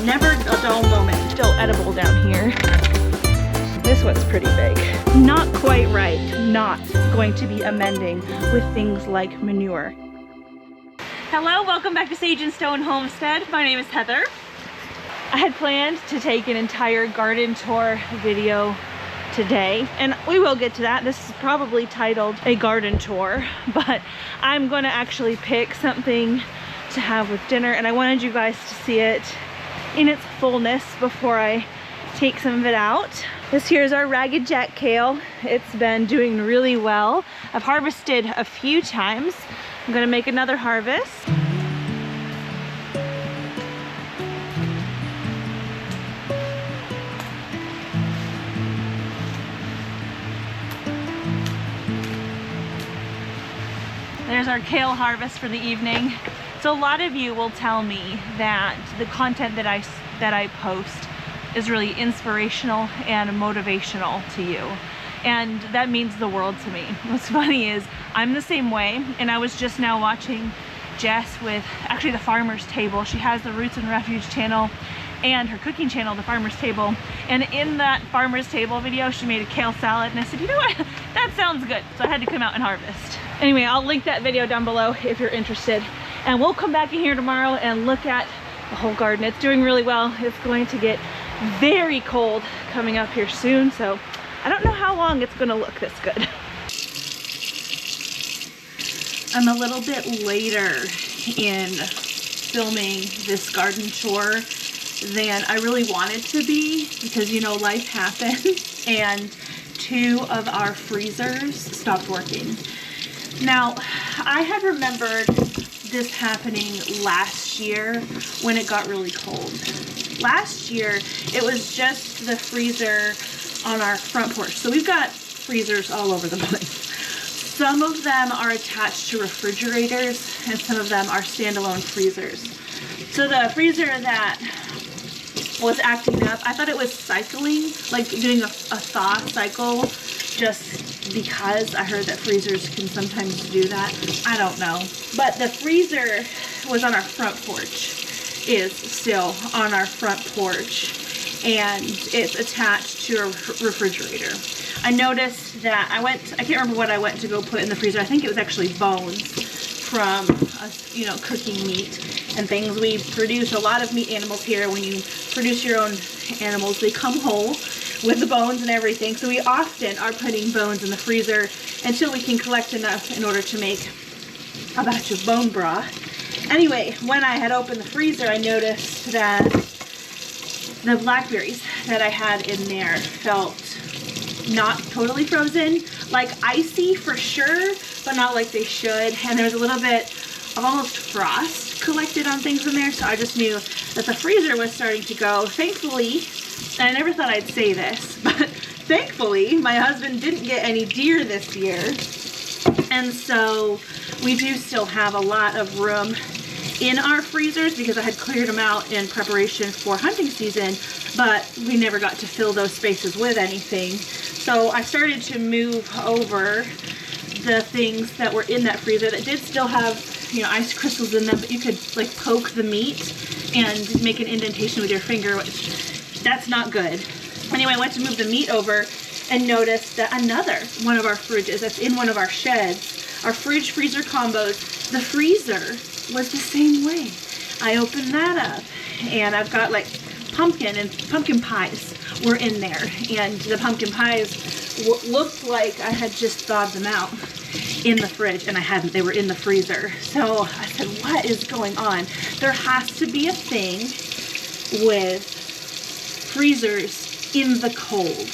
Never a dull moment. Still edible down here. This one's pretty big. Not quite right. Not going to be amending with things like manure. Hello, welcome back to Sage and Stone Homestead. My name is Heather. I had planned to take an entire garden tour video today, and we will get to that. This is probably titled a garden tour, but I'm going to actually pick something to have with dinner, and I wanted you guys to see it in its fullness before I take some of it out. This here is our Ragged Jack kale. It's been doing really well. I've harvested a few times. I'm gonna make another harvest. There's our kale harvest for the evening. So a lot of you will tell me that the content that I post is really inspirational and motivational to you. And that means the world to me. What's funny is I'm the same way, and I was just now watching Jess with actually the Farmer's Table. She has the Roots and Refuge channel and her cooking channel, the Farmer's Table. And in that Farmer's Table video, she made a kale salad, and I said, you know what, that sounds good. So I had to come out and harvest. Anyway, I'll link that video down below if you're interested. And we'll come back in here tomorrow and look at the whole garden. It's doing really well. It's going to get very cold coming up here soon, so I don't know how long it's gonna look this good. I'm a little bit later in filming this garden tour than I really wanted to be, because you know, life happens, and 2 of our freezers stopped working. Now, I had remembered this happening last year when it got really cold. Last year, it was just the freezer on our front porch. So we've got freezers all over the place. Some of them are attached to refrigerators, and some of them are standalone freezers. So the freezer that was acting up, I thought it was cycling, like doing a thaw cycle, just because I heard that freezers can sometimes do that. I don't know. But the freezer was on our front porch, is still on our front porch, and it's attached to a refrigerator. I noticed that I can't remember what I went to go put in the freezer. I think it was actually bones from us, you know, cooking meat and things. We produce a lot of meat animals here. When you produce your own animals, they come whole with the bones and everything. So we often are putting bones in the freezer until we can collect enough in order to make a batch of bone broth. Anyway, when I had opened the freezer, I noticed that the blackberries that I had in there felt not totally frozen, like icy for sure, but not like they should. And there was a little bit of almost frost collected on things in there, so I just knew that the freezer was starting to go. Thankfully, and I never thought I'd say this, but thankfully, my husband didn't get any deer this year. And so we do still have a lot of room in our freezers because I had cleared them out in preparation for hunting season, but we never got to fill those spaces with anything. So I started to move over the things that were in that freezer that did still have, you know, ice crystals in them, but you could like poke the meat and make an indentation with your finger, which that's not good. Anyway, I went to move the meat over and noticed that another one of our fridges that's in one of our sheds, our fridge freezer combos, the freezer was the same way. I opened that up, and I've got like pumpkin pies were in there, and the pumpkin pies looked like I had just thawed them out in the fridge, and I hadn't. They were in the freezer. So I said, what is going on? There has to be a thing with freezers in the cold,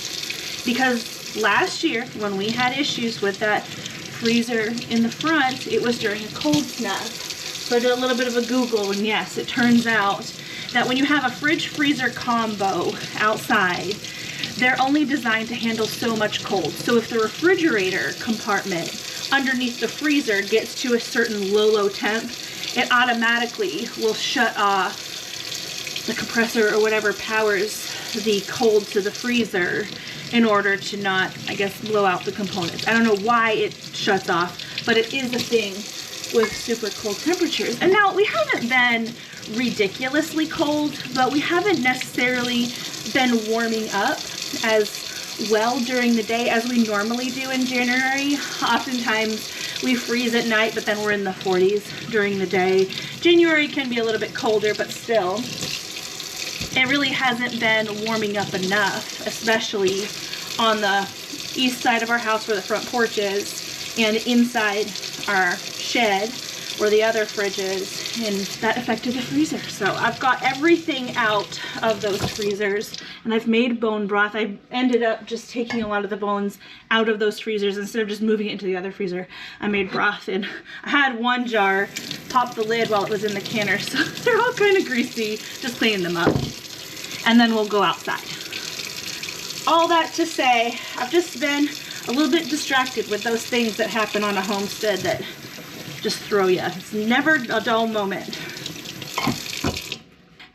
because last year when we had issues with that freezer in the front, it was during a cold snap. So I did a little bit of a Google, and yes, it turns out that when you have a fridge freezer combo outside, they're only designed to handle so much cold. So if the refrigerator compartment underneath the freezer gets to a certain low temp, it automatically will shut off the compressor or whatever powers the cold to the freezer in order to not, I guess, blow out the components. I don't know why it shuts off, but it is a thing with super cold temperatures. And now we haven't been ridiculously cold, but we haven't necessarily been warming up as well during the day as we normally do in January. Oftentimes we freeze at night, but then we're in the 40s during the day. January can be a little bit colder, but still, it really hasn't been warming up enough, especially on the east side of our house where the front porch is, and inside our shed where the other fridge is, and that affected the freezer. So I've got everything out of those freezers, and I've made bone broth. I ended up just taking a lot of the bones out of those freezers instead of just moving it into the other freezer. I made broth, and I had one jar, popped the lid while it was in the canner, so they're all kind of greasy, just cleaning them up. And then we'll go outside. All that to say, I've just been a little bit distracted with those things that happen on a homestead that just throw you. It's never a dull moment.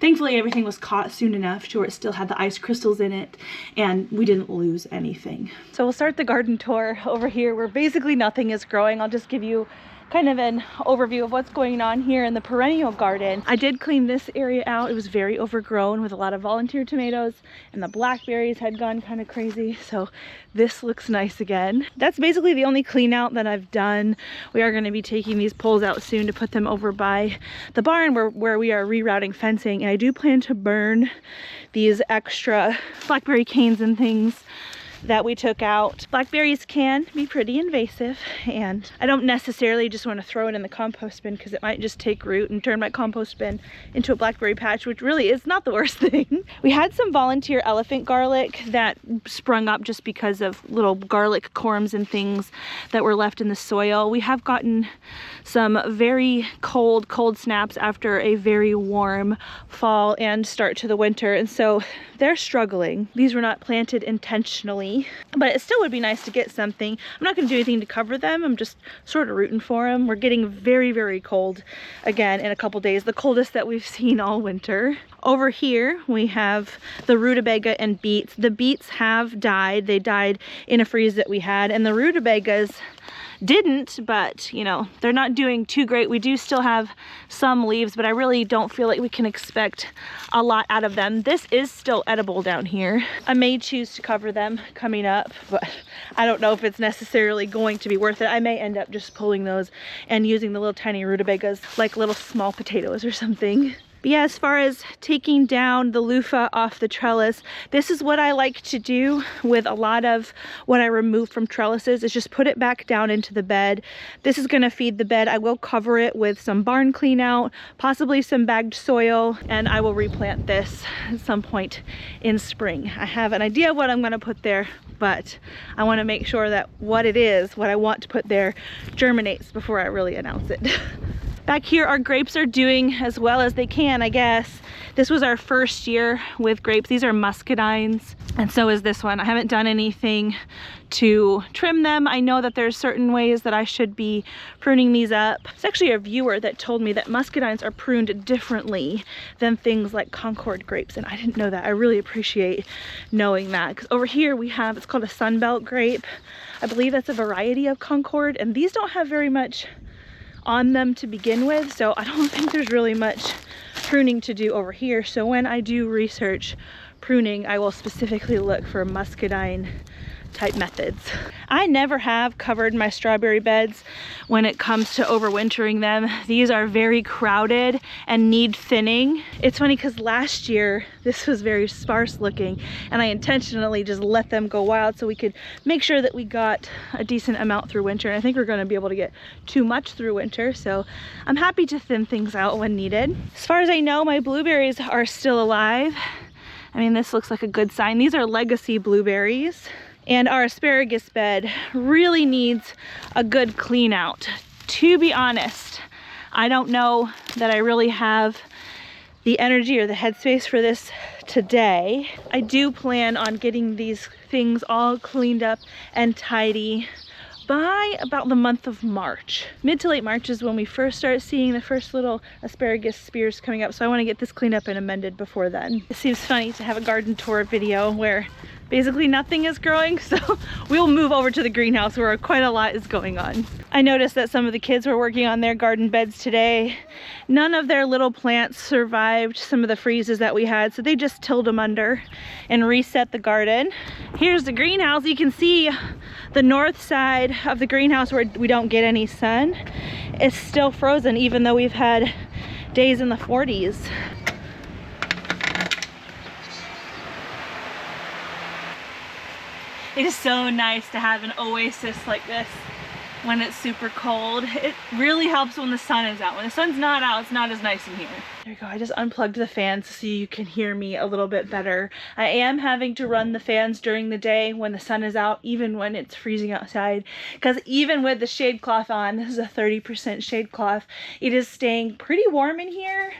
Thankfully, everything was caught soon enough to where it still had the ice crystals in it, and we didn't lose anything. So we'll start the garden tour over here where basically nothing is growing. I'll just give you kind of an overview of what's going on here in the perennial garden. I did clean this area out. It was very overgrown with a lot of volunteer tomatoes, and the blackberries had gone kind of crazy. So this looks nice again. That's basically the only clean out that I've done. We are going to be taking these poles out soon to put them over by the barn where we are rerouting fencing. And I do plan to burn these extra blackberry canes and things that we took out. Blackberries can be pretty invasive, and I don't necessarily just want to throw it in the compost bin because it might just take root and turn my compost bin into a blackberry patch, which really is not the worst thing. We had some volunteer elephant garlic that sprung up just because of little garlic corms and things that were left in the soil. We have gotten some very cold snaps after a very warm fall and start to the winter, and so they're struggling. These were not planted intentionally, but it still would be nice to get something. I'm not going to do anything to cover them. I'm just sort of rooting for them. We're getting very, very cold again in a couple days, the coldest that we've seen all winter. Over here we have the rutabaga and beets. The beets have died. They died in a freeze that we had, and the rutabagas didn't, but you know, they're not doing too great. We do still have some leaves, but I really don't feel like we can expect a lot out of them. This is still edible down here. I may choose to cover them coming up, but I don't know if it's necessarily going to be worth it. I may end up just pulling those and using the little tiny rutabagas like little small potatoes or something. But yeah, as far as taking down the loofah off the trellis, this is what I like to do with a lot of what I remove from trellises, is just put it back down into the bed. This is going to feed the bed. I will cover it with some barn clean out, possibly some bagged soil, and I will replant this at some point in spring. I have an idea of what I'm going to put there, but I want to make sure that what it is, what I want to put there, germinates before I really announce it. Back here, our grapes are doing as well as they can, I guess. This was our first year with grapes. These are muscadines, and so is this one. I haven't done anything to trim them. I know that there's certain ways that I should be pruning these up. It's actually a viewer that told me that muscadines are pruned differently than things like Concord grapes, and I didn't know that. I really appreciate knowing that, because over here we have, it's called a Sunbelt grape. I believe that's a variety of Concord, and these don't have very much on them to begin with, so I don't think there's really much pruning to do over here. So when I do research pruning, I will specifically look for muscadine type methods. I never have covered my strawberry beds when it comes to overwintering them. These are very crowded and need thinning. It's funny because last year this was very sparse looking, and I intentionally just let them go wild so we could make sure that we got a decent amount through winter. And I think we're going to be able to get too much through winter, so I'm happy to thin things out when needed. As far as I know, my blueberries are still alive. I mean, this looks like a good sign. These are legacy blueberries. And our asparagus bed really needs a good clean out. To be honest, I don't know that I really have the energy or the headspace for this today. I do plan on getting these things all cleaned up and tidy by about the month of March. Mid to late March is when we first start seeing the first little asparagus spears coming up, so I want to get this cleaned up and amended before then. It seems funny to have a garden tour video where basically nothing is growing, so we'll move over to the greenhouse where quite a lot is going on. I noticed that some of the kids were working on their garden beds today. None of their little plants survived some of the freezes that we had, so they just tilled them under and reset the garden. Here's the greenhouse. You can see the north side of the greenhouse where we don't get any sun. It's still frozen even though we've had days in the 40s. It is so nice to have an oasis like this when it's super cold. It really helps when the sun is out. When the sun's not out, it's not as nice in here. There you go, I just unplugged the fans so you can hear me a little bit better. I am having to run the fans during the day when the sun is out, even when it's freezing outside. Because even with the shade cloth on, this is a 30% shade cloth, it is staying pretty warm in here.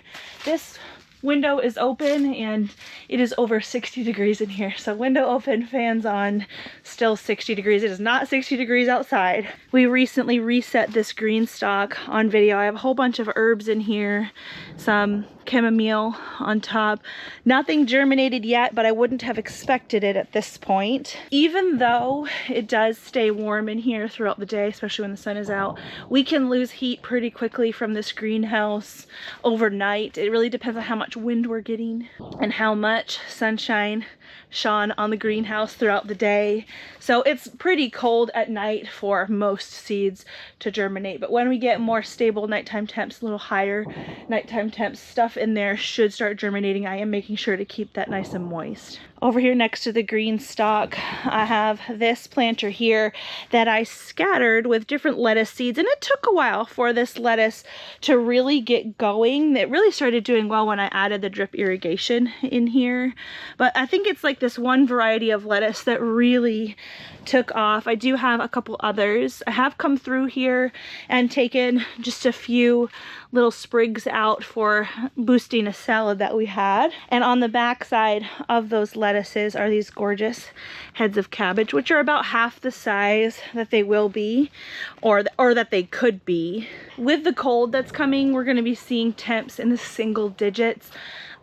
This window is open and it is over 60 degrees in here. So window open, fans on, still 60 degrees. It is not 60 degrees outside. We recently reset this green stock on video. I have a whole bunch of herbs in here, some chamomile on top. Nothing germinated yet, but I wouldn't have expected it at this point. Even though it does stay warm in here throughout the day, especially when the sun is out, we can lose heat pretty quickly from this greenhouse overnight. It really depends on how much wind we're getting and how much sunshine shone on the greenhouse throughout the day. So it's pretty cold at night for most seeds to germinate, but when we get more stable nighttime temps, a little higher nighttime temps, stuff in there should start germinating. I am making sure to keep that nice and moist. Over here next to the green stalk, I have this planter here that I scattered with different lettuce seeds, and it took a while for this lettuce to really get going. It really started doing well when I added the drip irrigation in here, but I think it's like this one variety of lettuce that really took off. I do have a couple others. I have come through here and taken just a few little sprigs out for boosting a salad that we had. And on the back side of those lettuces are these gorgeous heads of cabbage, which are about half the size that they will be, or that they could be. With the cold that's coming, we're going to be seeing temps in the single digits.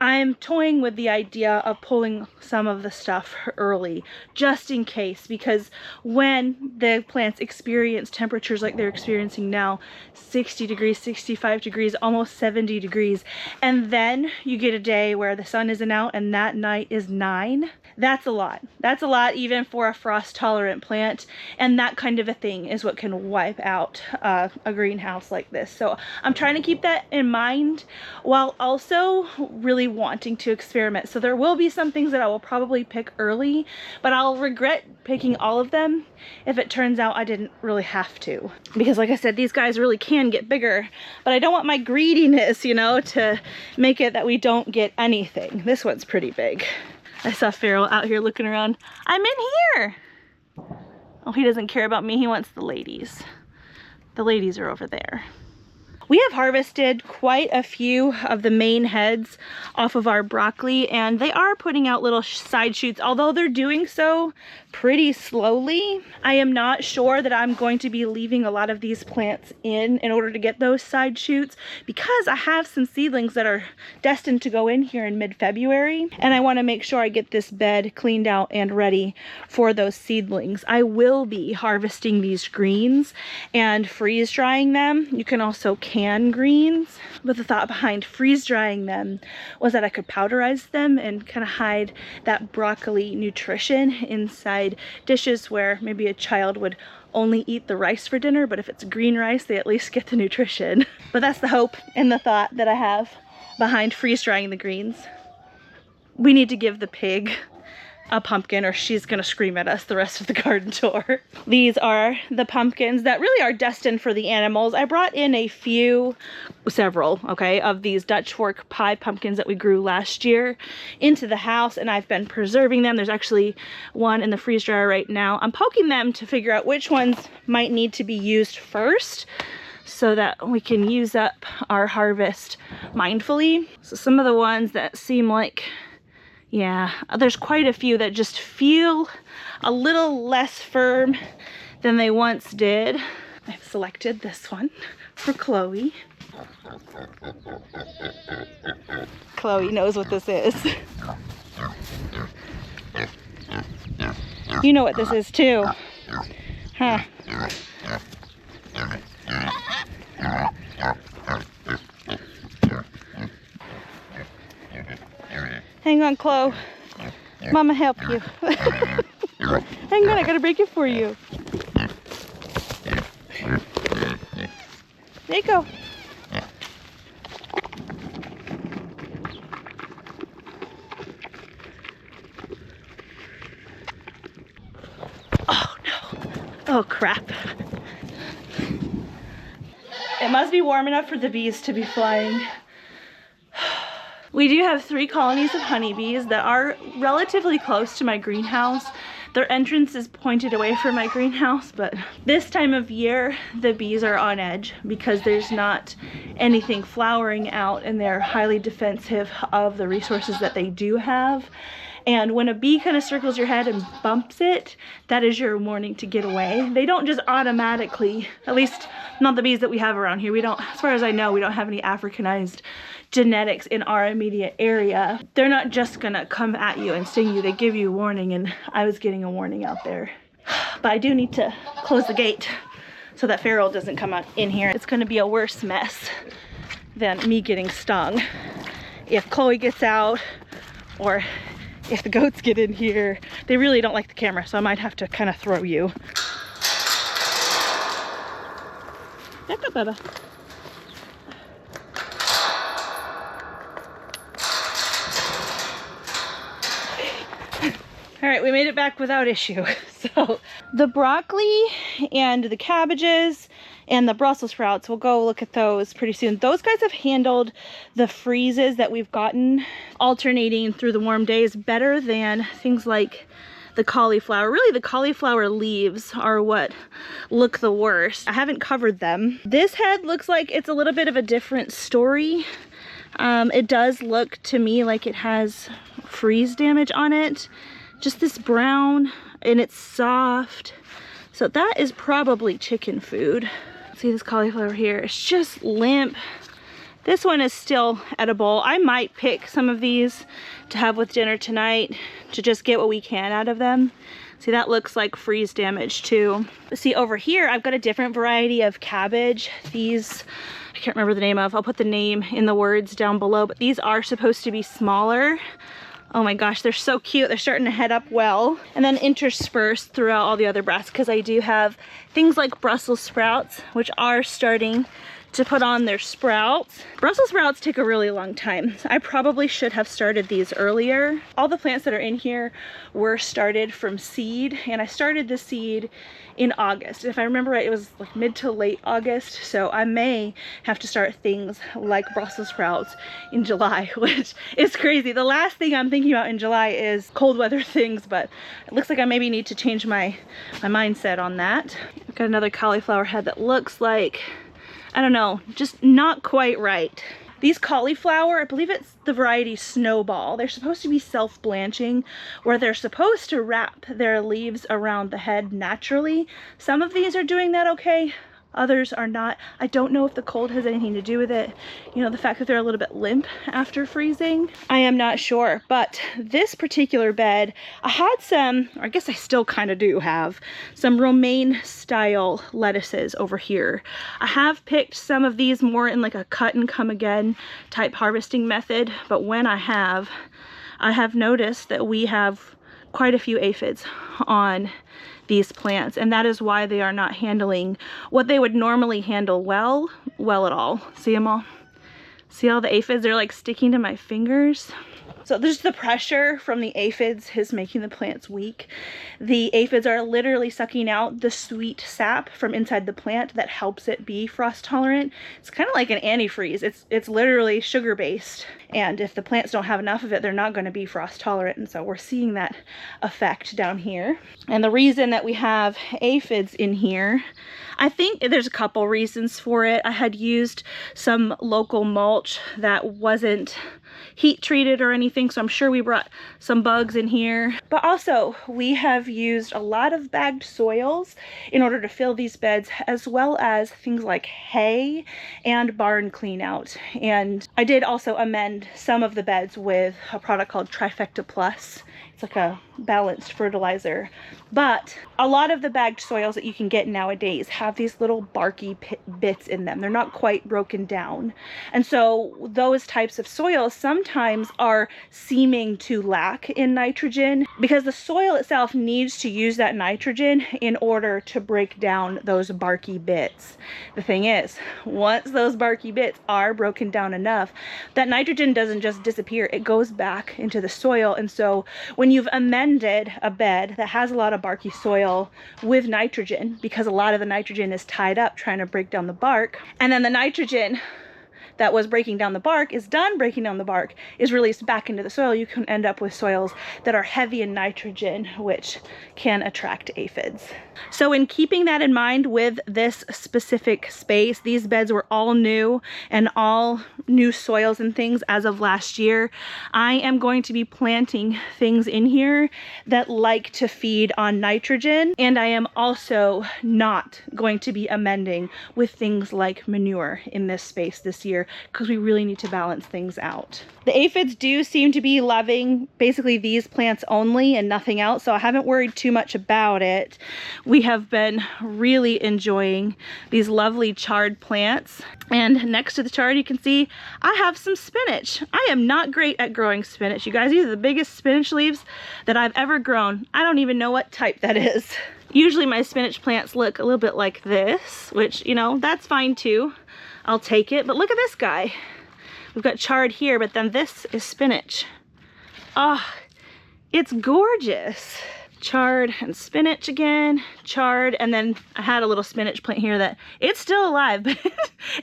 I'm toying with the idea of pulling some of the stuff early, just in case, because when the plants experience temperatures like they're experiencing now, 60 degrees, 65 degrees, almost 70 degrees, and then you get a day where the sun isn't out and that night is 9, that's a lot. That's a lot even for a frost tolerant plant, and that kind of a thing is what can wipe out a greenhouse like this. So I'm trying to keep that in mind while also really wanting to experiment. So there will be some things that I will probably pick early, but I'll regret picking all of them if it turns out I didn't really have to. Because like I said, these guys really can get bigger, but I don't want my greediness, you know, to make it that we don't get anything. This one's pretty big. I saw Farrell out here looking around. I'm in here. Oh, he doesn't care about me. He wants the ladies. The ladies are over there. We have harvested quite a few of the main heads off of our broccoli, and they are putting out little side shoots, although they're doing so pretty slowly. I am not sure that I'm going to be leaving a lot of these plants in order to get those side shoots, because I have some seedlings that are destined to go in here in mid-February, and I want to make sure I get this bed cleaned out and ready for those seedlings. I will be harvesting these greens and freeze drying them. You can also can greens, but the thought behind freeze drying them was that I could powderize them and kind of hide that broccoli nutrition inside dishes where maybe a child would only eat the rice for dinner, but if it's green rice, they at least get the nutrition. But that's the hope and the thought that I have behind freeze drying the greens. We need to give the pig a pumpkin or she's gonna scream at us the rest of the garden tour. These are the pumpkins that really are destined for the animals. I brought in several, okay, of these Dutch fork pie pumpkins that we grew last year into the house, and I've been preserving them. There's actually one in the freeze dryer right now. I'm poking them to figure out which ones might need to be used first so that we can use up our harvest mindfully. So some of the ones that seem like, yeah, there's quite a few that just feel a little less firm than they once did. I've selected this one for Chloe. Chloe knows what this is. You know what this is too. Huh. Hang on, Chloe. Mama help you. Hang on, I gotta break it for you. There you go. Oh no. Oh crap. It must be warm enough for the bees to be flying. We do have 3 colonies of honeybees that are relatively close to my greenhouse. Their entrance is pointed away from my greenhouse, but this time of year, the bees are on edge because there's not anything flowering out and they're highly defensive of the resources that they do have. And when a bee kind of circles your head and bumps it, that is your warning to get away. They don't just automatically, at least not the bees that we have around here. We don't, as far as I know, we don't have any Africanized genetics in our immediate area. They're not just gonna come at you and sting you. They give you a warning, and I was getting a warning out there. But I do need to close the gate so that feral doesn't come out in here. It's gonna be a worse mess than me getting stung if Chloe gets out or if the goats get in here. They really don't like the camera, so I might have to kind of throw you. Back up, Bubba. All right, we made it back without issue. So the broccoli and the cabbages and the Brussels sprouts, we'll go look at those pretty soon. Those guys have handled the freezes that we've gotten alternating through the warm days better than things like the cauliflower. Really, the cauliflower leaves are what look the worst. I haven't covered them. This head looks like it's a little bit of a different story. It does look to me like it has freeze damage on it. Just this brown, and it's soft. So that is probably chicken food. See this cauliflower here, it's just limp. This one is still edible. I might pick some of these to have with dinner tonight to just get what we can out of them. See, that looks like freeze damage too. See, over here, I've got a different variety of cabbage. These, I can't remember the name of, I'll put the name in the words down below, but these are supposed to be smaller. Oh my gosh, they're so cute. They're starting to head up well. And then interspersed throughout all the other brassicas, I do have things like Brussels sprouts, which are starting to put on their sprouts. Brussels sprouts take a really long time. I probably should have started these earlier. All the plants that are in here were started from seed, and I started the seed in August. If I remember right, it was like mid to late August, so I may have to start things like Brussels sprouts in July, which is crazy. The last thing I'm thinking about in July is cold weather things, but it looks like I maybe need to change my mindset on that. I've got another cauliflower head that looks like, I don't know, just not quite right. These cauliflower, I believe it's the variety Snowball. They're supposed to be self-blanching, where they're supposed to wrap their leaves around the head naturally. Some of these are doing that okay, others are not. I don't know if the cold has anything to do with it. You know, the fact that they're a little bit limp after freezing. I am not sure, but this particular bed, I had some, or I guess I still kind of do have, some romaine style lettuces over here. I have picked some of these more in like a cut and come again type harvesting method, but when I have noticed that we have quite a few aphids on these plants, and that is why they are not handling what they would normally handle well at all. See them all? See all the aphids? They're like sticking to my fingers. So there's the pressure from the aphids is making the plants weak. The aphids are literally sucking out the sweet sap from inside the plant that helps it be frost tolerant. It's kind of like an antifreeze. It's literally sugar based. And if the plants don't have enough of it, they're not going to be frost tolerant. And so we're seeing that effect down here. And the reason that we have aphids in here, I think there's a couple reasons for it. I had used some local mulch that wasn't heat treated or anything, so I'm sure we brought some bugs in here. But also, we have used a lot of bagged soils in order to fill these beds, as well as things like hay and barn clean out. And I did also amend some of the beds with a product called Trifecta Plus. It's like a balanced fertilizer. But a lot of the bagged soils that you can get nowadays have these little barky bits in them. They're not quite broken down. And so those types of soils sometimes are seeming to lack in nitrogen because the soil itself needs to use that nitrogen in order to break down those barky bits. The thing is, once those barky bits are broken down enough, that nitrogen doesn't just disappear, it goes back into the soil. And so when you've amended a bed that has a lot of barky soil with nitrogen, because a lot of the nitrogen is tied up trying to break down the bark, and then the nitrogen that was breaking down the bark is done breaking down the bark, is released back into the soil, you can end up with soils that are heavy in nitrogen, which can attract aphids. So in keeping that in mind with this specific space, these beds were all new and all new soils and things as of last year. I am going to be planting things in here that like to feed on nitrogen, and I am also not going to be amending with things like manure in this space this year, because we really need to balance things out. The aphids do seem to be loving basically these plants only and nothing else, so I haven't worried too much about it. We have been really enjoying these lovely chard plants. And next to the chard, you can see I have some spinach. I am not great at growing spinach, you guys. These are the biggest spinach leaves that I've ever grown. I don't even know what type that is. Usually my spinach plants look a little bit like this, which, you know, that's fine too. I'll take it. But look at this guy. We've got chard here, but then this is spinach. Oh, it's gorgeous. Chard and spinach again, chard, and then I had a little spinach plant here that it's still alive, but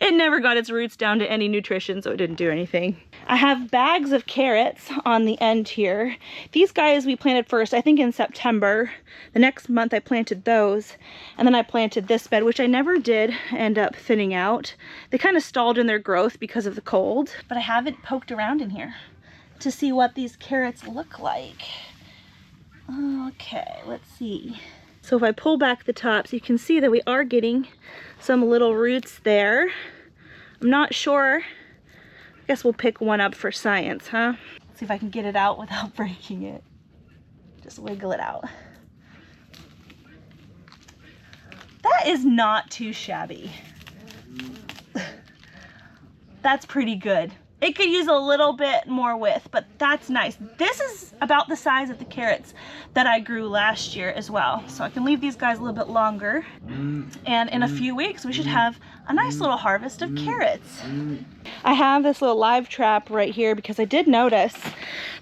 it never got its roots down to any nutrition, so it didn't do anything. I have bags of carrots on the end here. These guys we planted first, I think in September. The next month I planted those, and then I planted this bed, which I never did end up thinning out. They kind of stalled in their growth because of the cold, but I haven't poked around in here to see what these carrots look like. Okay, let's see. So if I pull back the tops, you can see that we are getting some little roots there. I'm not sure. I guess we'll pick one up for science, huh? Let's see if I can get it out without breaking it. Just wiggle it out. That is not too shabby. That's pretty good. It could use a little bit more width, but that's nice. This is about the size of the carrots that I grew last year as well. So I can leave these guys a little bit longer. And in a few weeks, we should have a nice little harvest of carrots. I have this little live trap right here because I did notice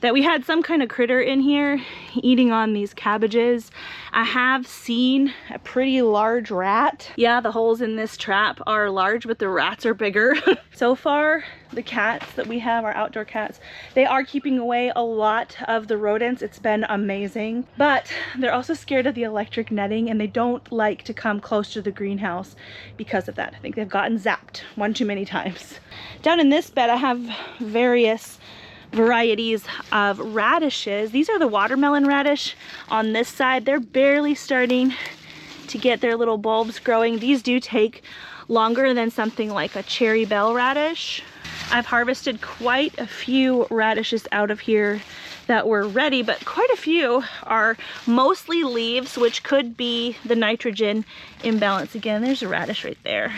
that we had some kind of critter in here eating on these cabbages. I have seen a pretty large rat. Yeah, the holes in this trap are large, but the rats are bigger. So far, the cats that we have, our outdoor cats, they are keeping away a lot of the rodents. It's been amazing, but they're also scared of the electric netting, and they don't like to come close to the greenhouse because of that. I think they've gotten zapped one too many times. Down in this bed, I have various varieties of radishes. These are the watermelon radish on this side. They're barely starting to get their little bulbs growing. These do take longer than something like a cherry bell radish. I've harvested quite a few radishes out of here that were ready, but quite a few are mostly leaves, which could be the nitrogen imbalance. Again, there's a radish right there.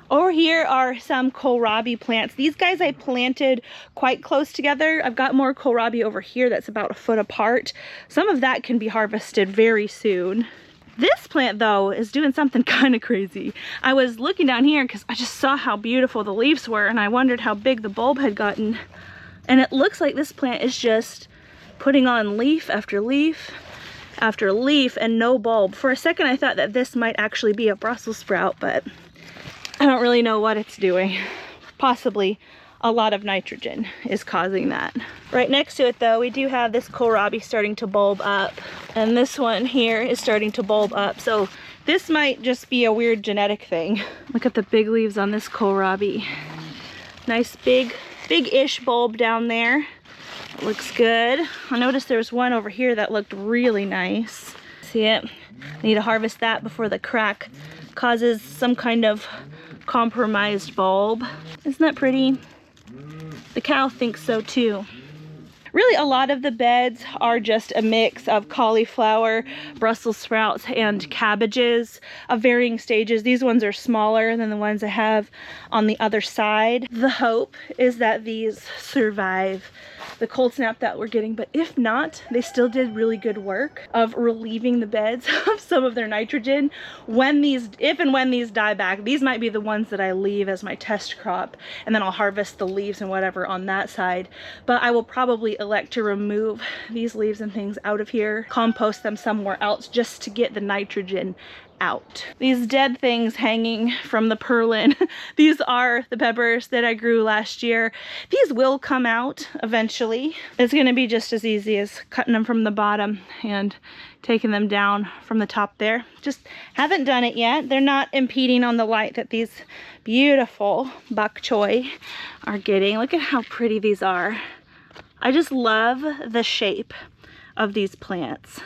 Over here are some kohlrabi plants. These guys I planted quite close together. I've got more kohlrabi over here that's about a foot apart. Some of that can be harvested very soon. This plant though is doing something kind of crazy. I was looking down here because I just saw how beautiful the leaves were, and I wondered how big the bulb had gotten. And it looks like this plant is just putting on leaf after leaf after leaf and no bulb. For a second I thought that this might actually be a Brussels sprout, but I don't really know what it's doing. Possibly a lot of nitrogen is causing that. Right next to it though, we do have this kohlrabi starting to bulb up, and this one here is starting to bulb up. So this might just be a weird genetic thing. Look at the big leaves on this kohlrabi. Nice big big-ish bulb down there. It looks good. I noticed there was one over here that looked really nice. See it? Need to harvest that before the crack causes some kind of compromised bulb. Isn't that pretty? The cow thinks so too. Really, a lot of the beds are just a mix of cauliflower, Brussels sprouts, and cabbages of varying stages. These ones are smaller than the ones I have on the other side. The hope is that these survive the cold snap that we're getting, but if not, they still did really good work of relieving the beds of some of their nitrogen. If and when these die back, these might be the ones that I leave as my test crop, and then I'll harvest the leaves and whatever on that side. But I will probably elect to remove these leaves and things out of here, compost them somewhere else just to get the nitrogen out. These dead things hanging from the purlin, these are the peppers that I grew last year. These will come out eventually. It's going to be just as easy as cutting them from the bottom and taking them down from the top there. Just haven't done it yet. They're not impeding on the light that these beautiful bok choy are getting. Look at how pretty these are. I just love the shape of these plants.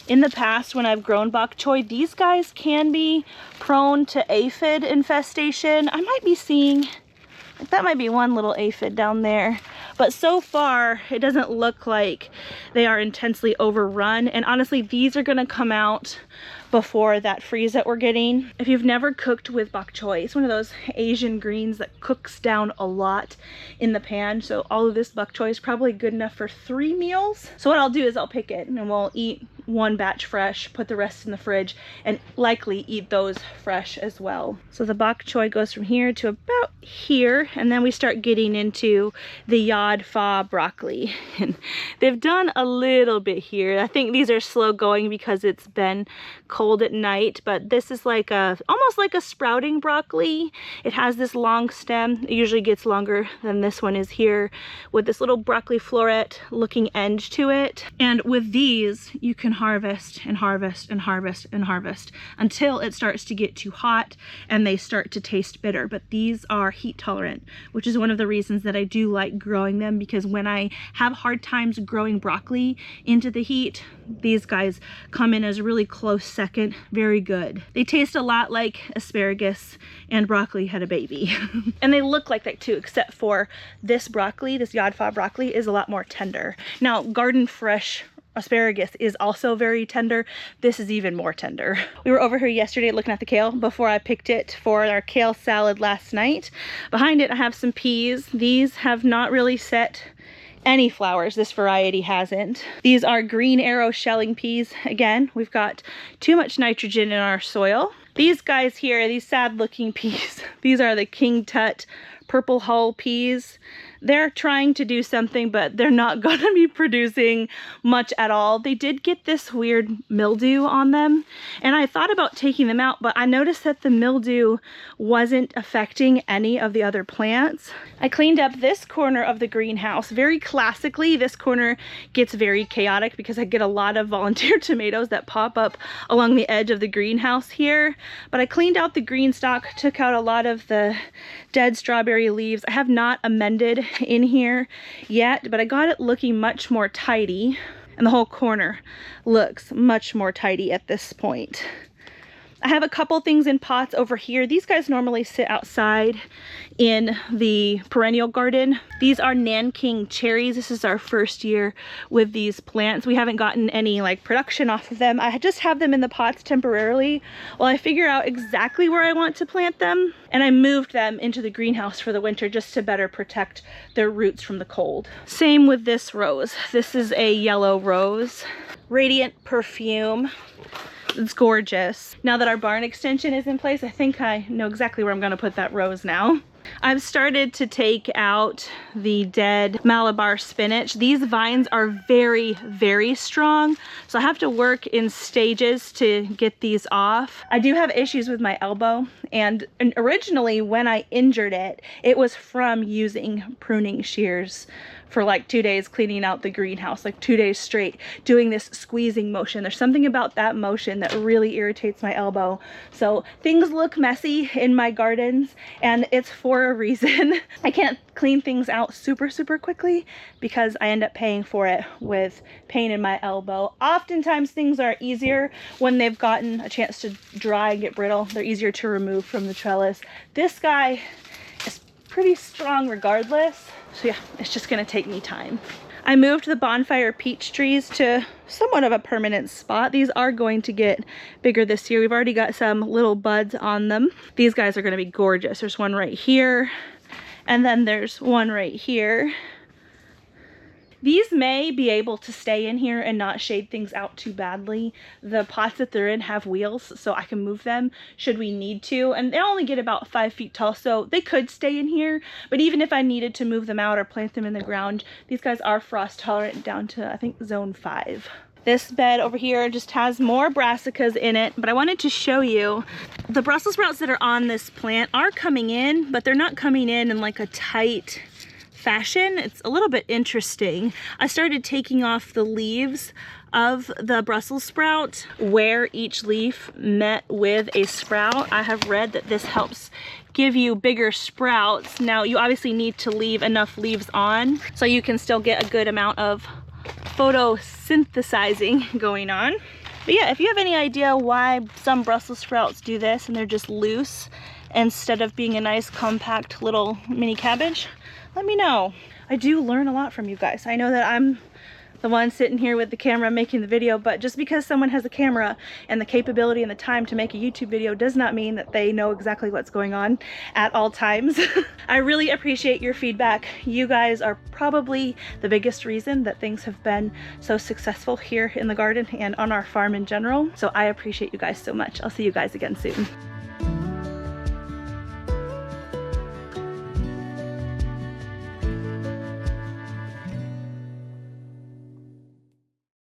In the past, when I've grown bok choy, these guys can be prone to aphid infestation. I might be seeing, that might be one little aphid down there. But so far, it doesn't look like they are intensely overrun. And honestly, these are gonna come out before that freeze that we're getting. If you've never cooked with bok choy, it's one of those Asian greens that cooks down a lot in the pan. So all of this bok choy is probably good enough for 3 meals. So what I'll do is I'll pick it and we'll eat one batch fresh, put the rest in the fridge, and likely eat those fresh as well. So the bok choy goes from here to about here, and then we start getting into the yod pha broccoli. And they've done a little bit here. I think these are slow going because it's been cold at night, but this is like almost like a sprouting broccoli. It has this long stem. It usually gets longer than this one is here, with this little broccoli floret looking end to it. And with these, you can harvest and harvest and harvest and harvest until it starts to get too hot and they start to taste bitter. But these are heat tolerant, which is one of the reasons that I do like growing them, because when I have hard times growing broccoli into the heat, these guys come in as a really close second. Very good. They taste a lot like asparagus and broccoli had a baby. And they look like that too, except for this broccoli, this yod pha broccoli, is a lot more tender. Now, garden fresh asparagus is also very tender. This is even more tender. We were over here yesterday looking at the kale before I picked it for our kale salad last night. Behind it I have some peas. These have not really set any flowers. This variety hasn't. These are green arrow shelling peas. Again, we've got too much nitrogen in our soil. These guys here, these sad looking peas, these are the King Tut purple hull peas. They're trying to do something, but they're not going to be producing much at all. They did get this weird mildew on them, and I thought about taking them out, but I noticed that the mildew wasn't affecting any of the other plants. I cleaned up this corner of the greenhouse. Very classically, this corner gets very chaotic because I get a lot of volunteer tomatoes that pop up along the edge of the greenhouse here. But I cleaned out the green stalk, took out a lot of the dead strawberry leaves. I have not amended in here yet, but I got it looking much more tidy, and the whole corner looks much more tidy at this point. I have a couple things in pots over here. These guys normally sit outside in the perennial garden. These are Nanking cherries. This is our first year with these plants. We haven't gotten any like production off of them. I just have them in the pots temporarily while I figure out exactly where I want to plant them. And I moved them into the greenhouse for the winter just to better protect their roots from the cold. Same with this rose. This is a yellow rose. Radiant perfume. It's gorgeous. Now that our barn extension is in place, I think I know exactly where I'm going to put that rose now. I've started to take out the dead Malabar spinach. These vines are very, very strong, so I have to work in stages to get these off. I do have issues with my elbow, and originally when I injured it, it was from using pruning shears for like 2 days cleaning out the greenhouse, like 2 days straight, doing this squeezing motion. There's something about that motion that really irritates my elbow. So things look messy in my gardens, and it's for a reason. I can't clean things out super quickly because I end up paying for it with pain in my elbow. Oftentimes things are easier when they've gotten a chance to dry and get brittle. They're easier to remove from the trellis. This guy is pretty strong regardless. So yeah, it's just gonna take me time. I moved the bonfire peach trees to somewhat of a permanent spot. These are going to get bigger this year. We've already got some little buds on them. These guys are gonna be gorgeous. There's one right here, and then there's one right here. These may be able to stay in here and not shade things out too badly. The pots that they're in have wheels, so I can move them should we need to. And they only get about 5 feet tall, so they could stay in here. But even if I needed to move them out or plant them in the ground, these guys are frost tolerant down to, I think, zone 5. This bed over here just has more brassicas in it, but I wanted to show you the Brussels sprouts that are on this plant are coming in, but they're not coming in like a tight fashion. It's a little bit interesting. I started taking off the leaves of the Brussels sprout where each leaf met with a sprout. I have read that this helps give you bigger sprouts. Now you obviously need to leave enough leaves on so you can still get a good amount of photosynthesizing going on. But yeah, if you have any idea why some Brussels sprouts do this and they're just loose instead of being a nice compact little mini cabbage, let me know. I do learn a lot from you guys. I know that I'm the one sitting here with the camera making the video, but just because someone has a camera and the capability and the time to make a YouTube video does not mean that they know exactly what's going on at all times. I really appreciate your feedback. You guys are probably the biggest reason that things have been so successful here in the garden and on our farm in general. So I appreciate you guys so much. I'll see you guys again soon.